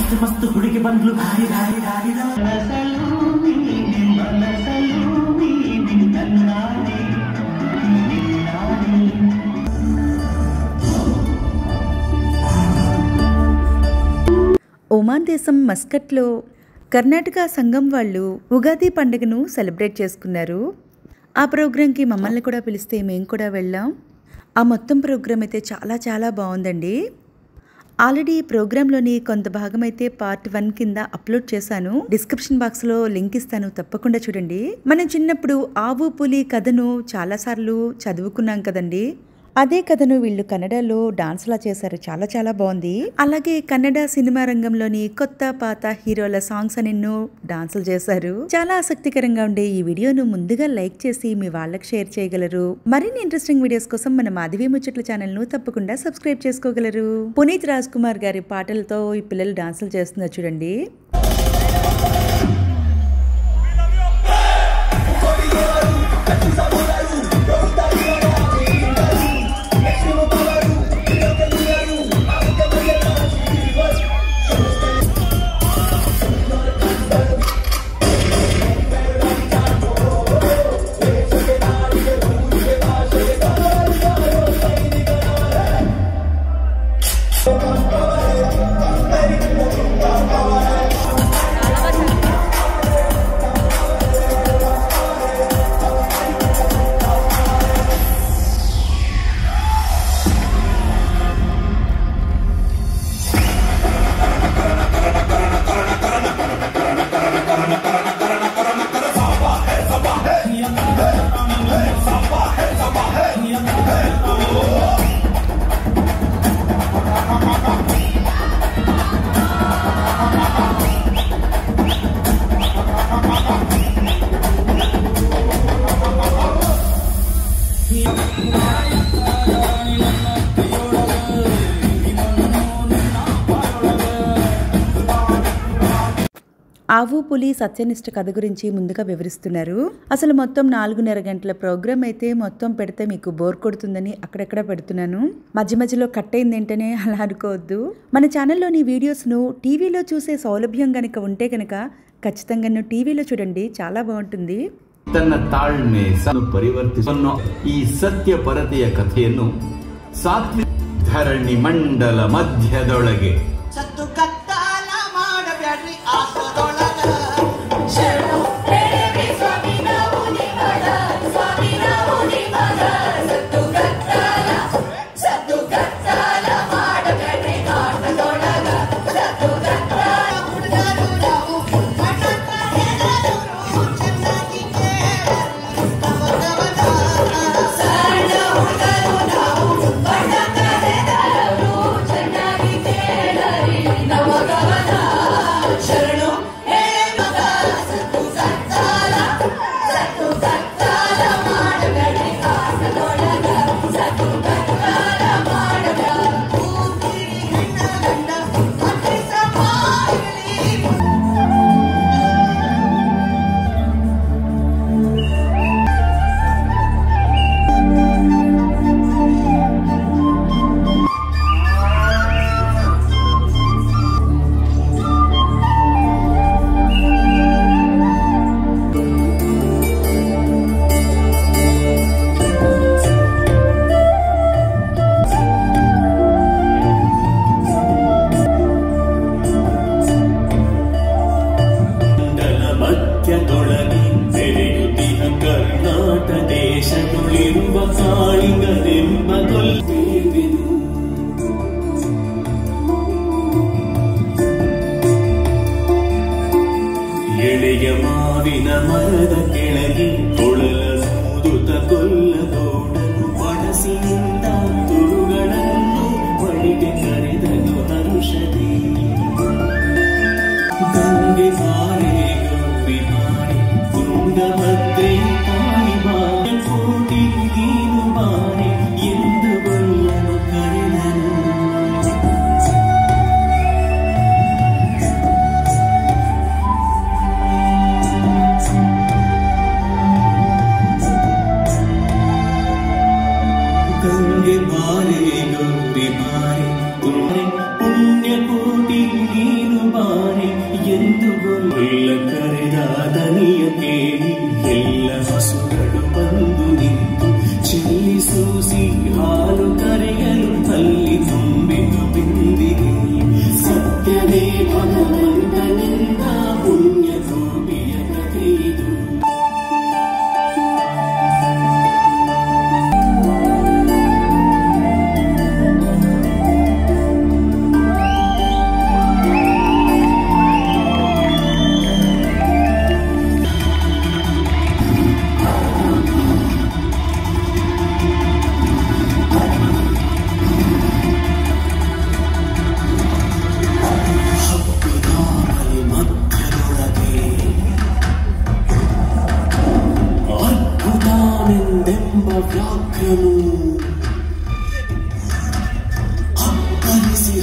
मस्त मस्त हुड़िके बंद्लु भारी भारी भारी मनसलू नी मनसलू नी निन्नानी निन्नानी ఒమాన్ దేశం మస్కట్లో కర్ణాటక సంఘం వాళ్ళు ఉగాది పండుగను సెలబ్రేట్ చేసుకున్నారు. ఆ ప్రోగ్రాంకి మమ్మల్ని కూడా పిలిస్తే మేము కూడా వెళ్ళాం. ఆ మొత్తం ప్రోగ్రాం అయితే చాలా చాలా బాగుందండి. ఆల్రెడీ ఈ ప్రోగ్రాంలోని కొంత భాగం అయితే పార్ట్ 1 కింద అప్లోడ్ చేశాను. డిస్క్రిప్షన్ బాక్స్లో లింక్ ఇస్తాను, తప్పకుండా చూడండి. మనం చిన్నప్పుడు ఆవు పులి కథను చాలాసార్లు చదువుకున్నాం కదండి. అదే కథను వీళ్ళు కన్నడలో డాన్స్లా చేశారు. చాలా చాలా బాగుంది. అలాగే కన్నడ సినిమా రంగంలోని కొత్త పాత హీరోల సాంగ్స్ అని ఎన్నో డాన్సులు చేశారు. చాలా ఆసక్తికరంగా ఉండే ఈ వీడియోను ముందుగా లైక్ చేసి మీ వాళ్ళకి షేర్ చేయగలరు. మరిన్ని ఇంట్రెస్టింగ్ వీడియోస్ కోసం మన మాధవి ముచ్చట్ల ఛానల్ ను తప్పకుండా సబ్స్క్రైబ్ చేసుకోగలరు. పునీత్ రాజ్ కుమార్ గారి పాటలతో ఈ పిల్లలు డాన్సులు చేస్తున్నారు చూడండి. ఆవు పులి సత్యనిష్ట కథ గురించి ముందుగా వివరిస్తున్నారు. అసలు మొత్తం 4.5 గంటల ప్రోగ్రామ్ అయితే మొత్తం పెడితే మీకు బోర్ కొడుతుందని అక్కడెక్కడ పెడుతున్నాను. మధ్య మధ్యలో కట్ అయిందేంటనే అలా అనుకోవద్దు. మన ఛానల్లోని వీడియోస్ను టీవీలో చూసే సౌలభ్యం గనక ఉంటే గనక ఖచ్చితంగా టీవీలో చూడండి, చాలా బాగుంటుంది. ತನ್ನ ತಾಳ್ಮೆ ಪರಿವರ್ತಿಸನ್ನು ಈ ಸತ್ಯ ಪರತೆಯ ಕಥೆಯನ್ನು ಸಾತ್ವಿಕ ಧರಣಿ ಮಂಡಲ ಮಧ್ಯದೊಳಗೆ ಎಳೆಯ ಮಾವಿನ ಮರದ ಕೆಳಗೆ ಕೊಳಲ ಸೂದುತ ಕೊಲ್ಲದೋಡನು ಮನಸ್ಸಿನಿಂದ ತುರುಗಳನ್ನು ಬಳಿಗೆ ಕರೆದನು ಹರುಷದಿ ಗಂಗೆ ಮಾರೆ ಗೌರಿ ಮಾರೆ ತುಂಗಭದ್ರೆ ತಾಯಿ ಮಾರೆ ಕೋಟಿ ನೀನು ಮಾರೆ ಎಂದು ಬಲ್ಲನು ಕರೆದನು.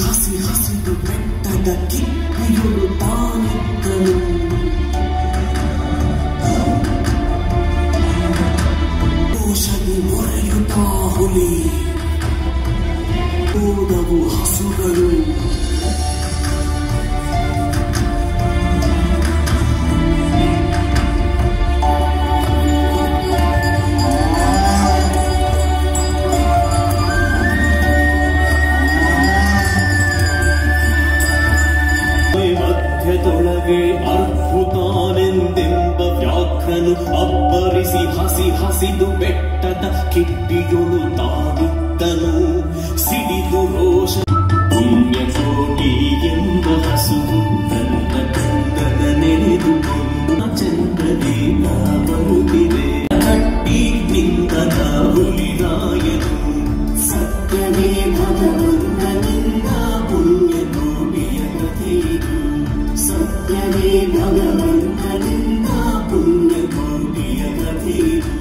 ಹಸಿ ಹಸಿದು ಬೆಟ್ಟದ ಕಿಪ್ಪಿಯೊಳು ತಾನಿದ್ದನು ದೋಷದಿ ಮೊರೆಯುತ್ತಾ ಹುಲಿ ಓದವು ಹಸುಗಳು ಮಧ್ಯದೊಳಗೆ ಅದ್ಭುತಾನೆಂದೆಂಬ ವ್ಯಾಘ್ರನು ಅಬ್ಬರಿಸಿ ಹಸಿ ಹಸಿದು ಬೆಟ್ಟದ ಕಿಪ್ಪಿಯೊಳು ತಾನಿದ್ದನು ಸಿಡಿದು ರೋಷ ಪುಣ್ಯಕೋಟಿ ಎಂಬ ಹಸುವು ತನ್ನ ಕಂದನ ನೆನೆದುಕೊಂಡು ಚಂದ್ರದೀಪ ಬರುತ್ತಿದೆ ಕಟ್ಟಿ ನಿಂದದ ಹುಲಿರಾಯನು ಸತ್ಯವೇ ಭಗವಂತನಿಂದ ಪುಣ್ಯಕೋಟಿಯ ಕಥೆಯಿದು ಸತ್ಯವೇ ಭಗವಂತನಿಂದ ಪುಣ್ಯಕೋಟಿಯ ಕಥೆಯಿದು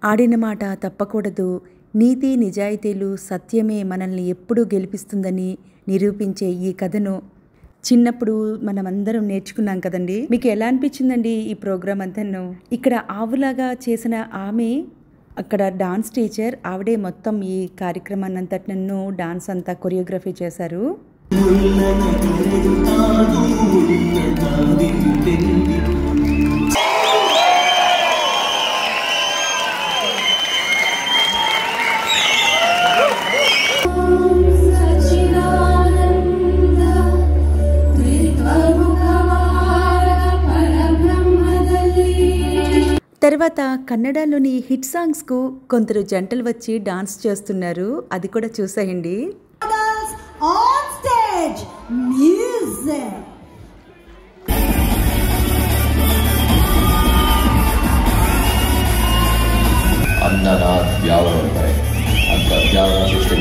ఆడిన మాట తప్పకూడదు, నీతి నిజాయితీలు సత్యమే మనల్ని ఎప్పుడూ గెలిపిస్తుందని నిరూపించే ఈ కథను చిన్నప్పుడు మనమందరం నేర్చుకున్నాం కదండి. మీకు ఎలా అనిపించిందండి ఈ ప్రోగ్రామ్ అంతాను? ఇక్కడ ఆవులాగా చేసిన ఆమె అక్కడ డాన్స్ టీచర్, ఆవిడే మొత్తం ఈ కార్యక్రమాన్ని అంతటినూ డాన్స్ అంతా కొరియోగ్రఫీ చేశారు. తర్వాత కన్నడలోని హిట్ సాంగ్స్కు కొందరు జంటలు వచ్చి డాన్స్ చేస్తున్నారు, అది కూడా చూసేయండి. अन्ननाथ व्यावरण है अंत व्यावरण सृष्टि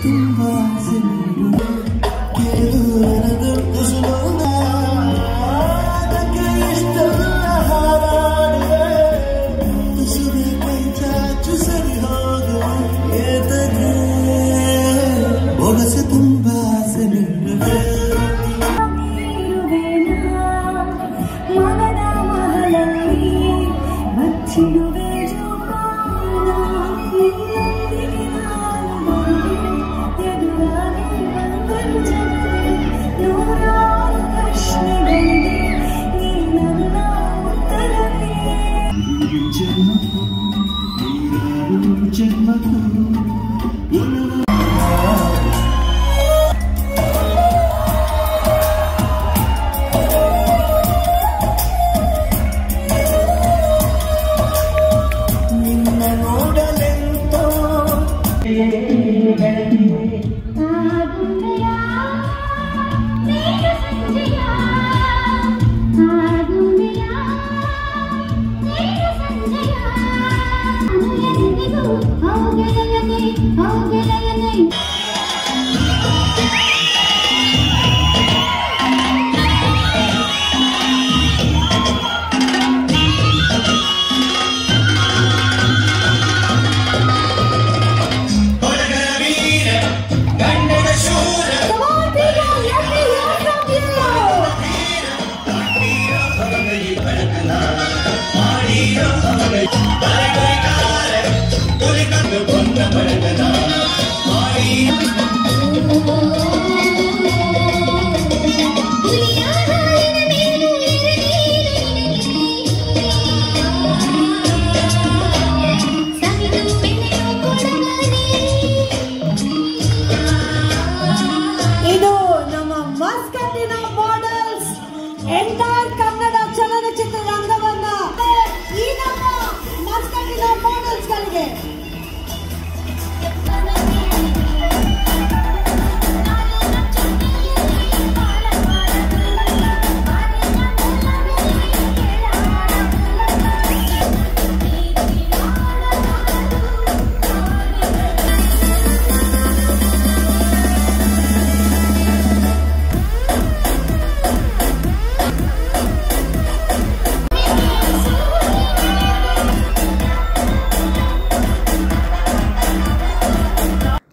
ತುಂಬಾ ಆಸೆ ನೀಡುವೆ ಕೇಳುವನದು ಕುಸುಮ ಅದಕ್ಕೆ ಇಷ್ಟೆಲ್ಲ ಹಾರಾಡುವೆ ತುಸುವೆ ಕೈ ಚಾಚು ಸರಿ ಹೋಗುವೆ ಏತಕ್ಕೆ ಬೊಗಸೆ ತುಂಬಾ ಆಸೆ ನೀಡುವೆ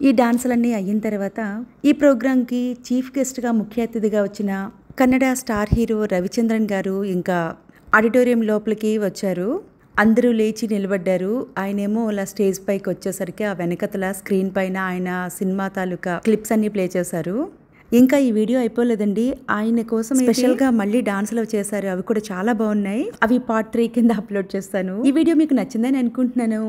ఈ డాన్సులన్నీ అయిన తర్వాత ఈ ప్రోగ్రాంకి చీఫ్ గెస్ట్గా ముఖ్య అతిథిగా వచ్చిన కన్నడ స్టార్ హీరో రవిచంద్రన్ గారు ఇంకా ఆడిటోరియం లోపలికి వచ్చారు. అందరూ లేచి నిలబడ్డారు. ఆయనేమో అలా స్టేజ్ పైకి వచ్చేసరికి ఆ వెనకతల స్క్రీన్ పైన ఆయన సినిమా తాలూకా క్లిప్స్ అన్ని ప్లే చేశారు. ఇంకా ఈ వీడియో అయిపోలేదండి, ఆయన కోసం స్పెషల్గా మళ్ళీ డాన్సులు చేశారు. అవి కూడా చాలా బాగున్నాయి. అవి పార్ట్ 3 కింద అప్లోడ్ చేస్తాను. ఈ వీడియో మీకు నచ్చిందని అనుకుంటున్నాను.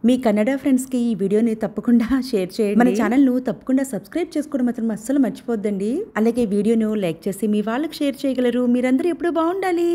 మీ కన్నడ ఫ్రెండ్స్కి ఈ వీడియోని తప్పకుండా షేర్ చేయండి. మన ఛానల్ను తప్పకుండా సబ్స్క్రైబ్ చేసుకోవడం మాత్రం అస్సలు మర్చిపోద్దండి. అలాగే వీడియోను లైక్ చేసి మీ వాళ్ళకి షేర్ చేయగలరు. మీరందరూ ఎప్పుడు బాగుండాలి.